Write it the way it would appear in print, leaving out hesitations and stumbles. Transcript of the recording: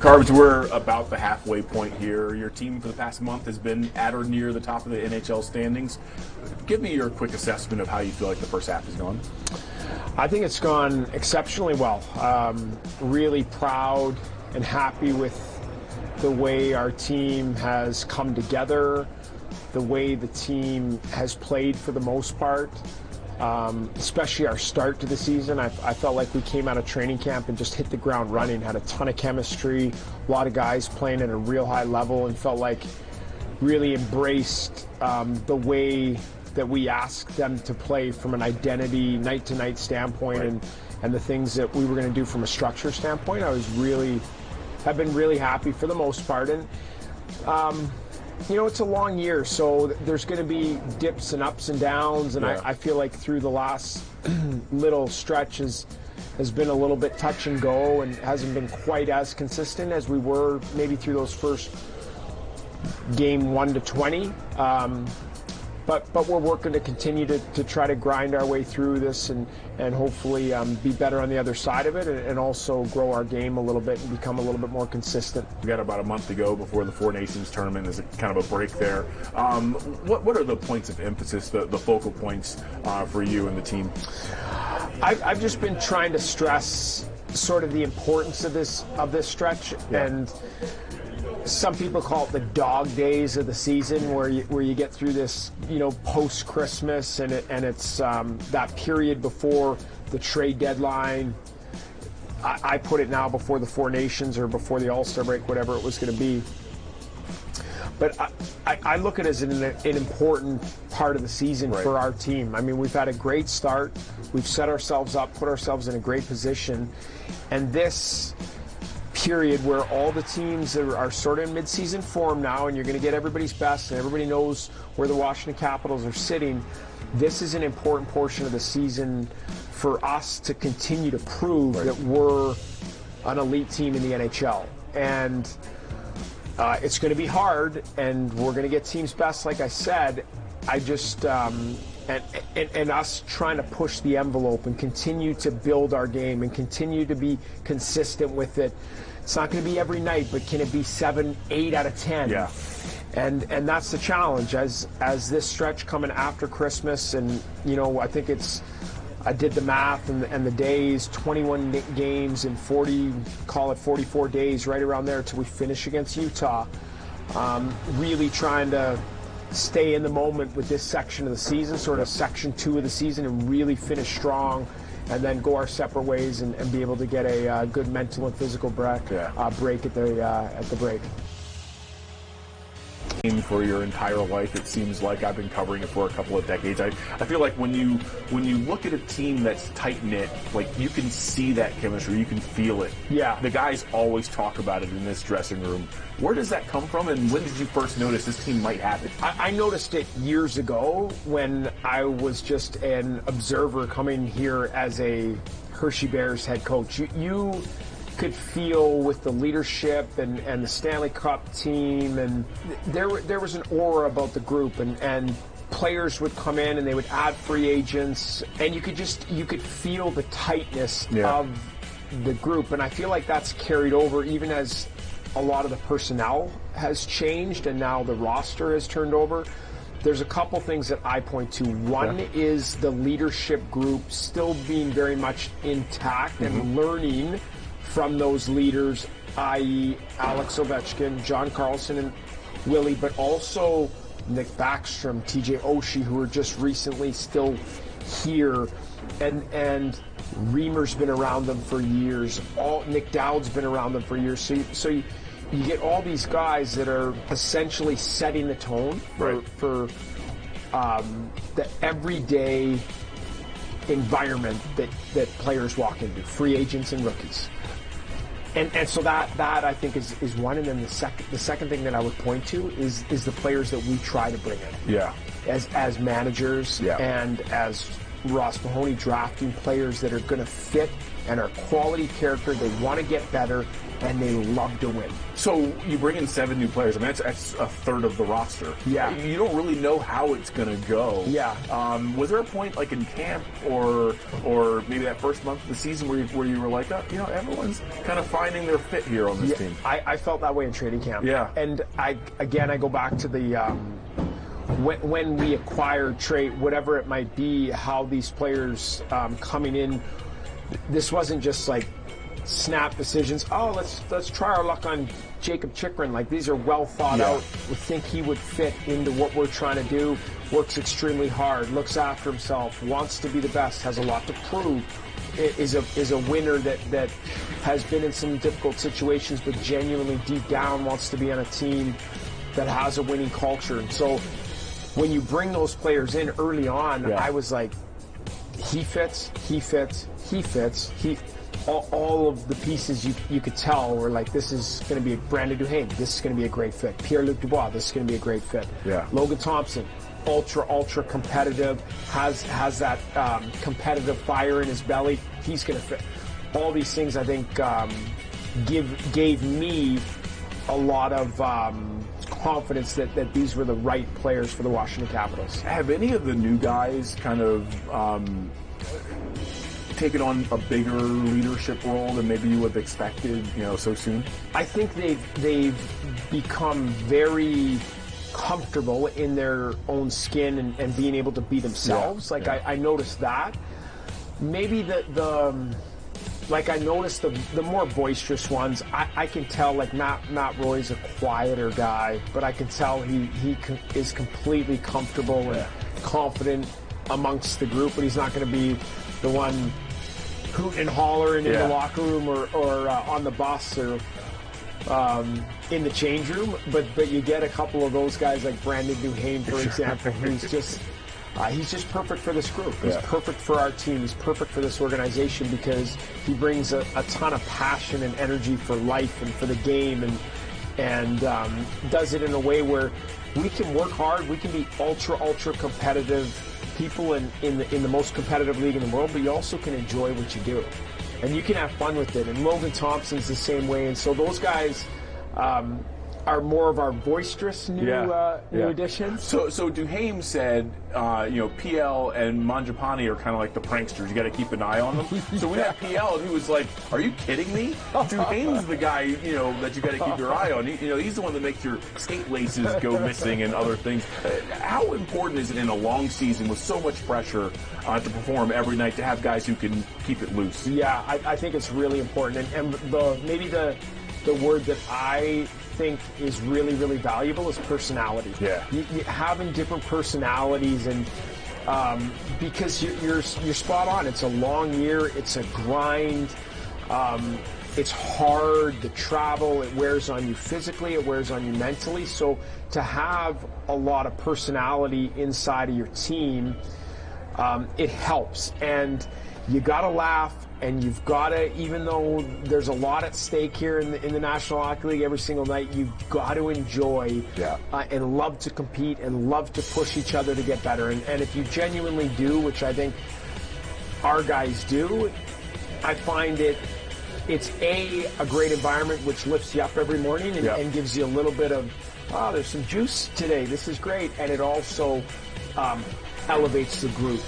Carbs, we're about the halfway point here. Your team for the past month has been at or near the top of the NHL standings. Give me your quick assessment of how you feel like the first half has gone. I think it's gone exceptionally well. Really proud and happy with the way our team has come together, the way the team has played for the most part. Especially our start to the season. I felt like we came out of training camp and just hit the ground running, had a ton of chemistry, a lot of guys playing at a real high level, and felt like really embraced the way that we asked them to play from an identity, night-to-night standpoint, right. and the things that we were going to do from a structure standpoint. I've been really happy for the most part. And you know, it's a long year, so there's going to be dips and ups and downs, and I feel like through the last little stretch has been a little bit touch and go and hasn't been quite as consistent as we were maybe through those first game 1 to 20. But we're working to continue to try to grind our way through this and hopefully be better on the other side of it and also grow our game a little bit and become a little bit more consistent. We got about a month to go before the Four Nations tournament. There's kind of a break there. What are the points of emphasis, the focal points for you and the team? I've just been trying to stress sort of the importance of this stretch, and some people call it the dog days of the season, where you get through this, you know, post Christmas, and it's that period before the trade deadline. I put it now before the Four Nations or before the All-Star break, whatever it was going to be. But I look at it as an important part of the season for our team. I mean, we've had a great start. We've set ourselves up, put ourselves in a great position, and this period where all the teams are sort of in mid-season form now, and you're going to get everybody's best, and everybody knows where the Washington Capitals are sitting. This is an important portion of the season for us to continue to prove that we're an elite team in the NHL. And it's going to be hard, and we're going to get teams best, like I said. I just and us trying to push the envelope and continue to build our game and continue to be consistent with it. It's not going to be every night, but can it be 7, 8 out of 10? Yeah. And that's the challenge as this stretch coming after Christmas. And you know, I think I did the math and the days, 21 games in 44 days, right around there till we finish against Utah. Really trying to stay in the moment with this section of the season, sort of section 2 of the season, and really finish strong, and then go our separate ways and be able to get a good mental and physical break at the break. For your entire life, it seems like. I've been covering it for a couple of decades. I feel like when you look at a team that's tight-knit, like, you can see that chemistry, you can feel it. Yeah. The guys always talk about it in this dressing room. Where does that come from, and when did you first notice this team might have it? I noticed it years ago when I was just an observer coming here as a Hershey Bears head coach. You could feel with the leadership and the Stanley Cup team, and there was an aura about the group, and players would come in and they would add free agents, and you could feel the tightness of the group. And I feel like that's carried over even as a lot of the personnel has changed and now the roster has turned over. There's a couple things that I point to. One is the leadership group still being very much intact and learning from those leaders, i.e. Alex Ovechkin, John Carlson, and Willie, but also Nick Backstrom, TJ Oshie, who are just recently still here, and Reamer's been around them for years. Nick Dowd's been around them for years. So you get all these guys that are essentially setting the tone for the everyday environment that players walk into, free agents and rookies. And so that I think is one. And then the second thing that I would point to is the players that we try to bring in. Yeah. As managers and as Ross Mahoney, drafting players that are going to fit and are quality character. They want to get better, and they love to win. So you bring in 7 new players. I mean, that's a third of the roster. Yeah. You don't really know how it's going to go. Yeah. Was there a point, like in camp or maybe that first month of the season where you were like, oh, everyone's kind of finding their fit here on this team? I felt that way in training camp. Yeah. And I go back to the when we acquire, trade, whatever it might be, how these players coming in, this wasn't just like snap decisions. Oh, let's try our luck on Jacob Chikrin. Like, these are well thought out. We think he would fit into what we're trying to do. Works extremely hard, looks after himself, wants to be the best, has a lot to prove. Is a winner that has been in some difficult situations, but genuinely deep down wants to be on a team that has a winning culture. And so when you bring those players in early on, I was like, he fits. All of the pieces you could tell were like, this is going to be Brandon Duhaime. This is going to be a great fit. Pierre-Luc Dubois. This is going to be a great fit. Yeah. Logan Thompson, ultra competitive, has that competitive fire in his belly. He's going to fit. All these things, I think, gave me a lot of confidence that these were the right players for the Washington Capitals. Have any of the new guys kind of taken on a bigger leadership role than maybe you would have expected, so soon? I think they've become very comfortable in their own skin and being able to be themselves. I noticed that. Maybe I noticed the more boisterous ones. I can tell, like, Matt Roy's a quieter guy, but I can tell he is completely comfortable and confident amongst the group, but he's not going to be the one hooting and hollering in the locker room or on the bus or in the change room. But you get a couple of those guys like Brandon Duhaime, for example, who's just he's just perfect for this group. He's perfect for our team. He's perfect for this organization because he brings a ton of passion and energy for life and for the game, and does it in a way where we can work hard. We can be ultra competitive people in the most competitive league in the world, but you also can enjoy what you do, and you can have fun with it. And Logan Thompson's the same way, and so those guys are more of our boisterous new additions. So Duhaime said, PL and Mangiapane are kind of like the pranksters. You got to keep an eye on them. So we had PL, and he was like, "Are you kidding me? Duhaime's the guy, that you got to keep your eye on. He's the one that makes your skate laces go missing and other things." How important is it in a long season with so much pressure to perform every night to have guys who can keep it loose? Yeah, I think it's really important, and maybe the word that I think is really valuable is personality. Yeah. You having different personalities, and because you're spot on. It's a long year. It's a grind. It's hard. The travel, it wears on you physically. It wears on you mentally. So to have a lot of personality inside of your team, it helps. And you got to laugh. And you've got to, even though there's a lot at stake here in the National Hockey League every single night, you've got to enjoy and love to compete and love to push each other to get better. And if you genuinely do, which I think our guys do, I find it's a great environment which lifts you up every morning and gives you a little bit of, there's some juice today. This is great. And it also elevates the group.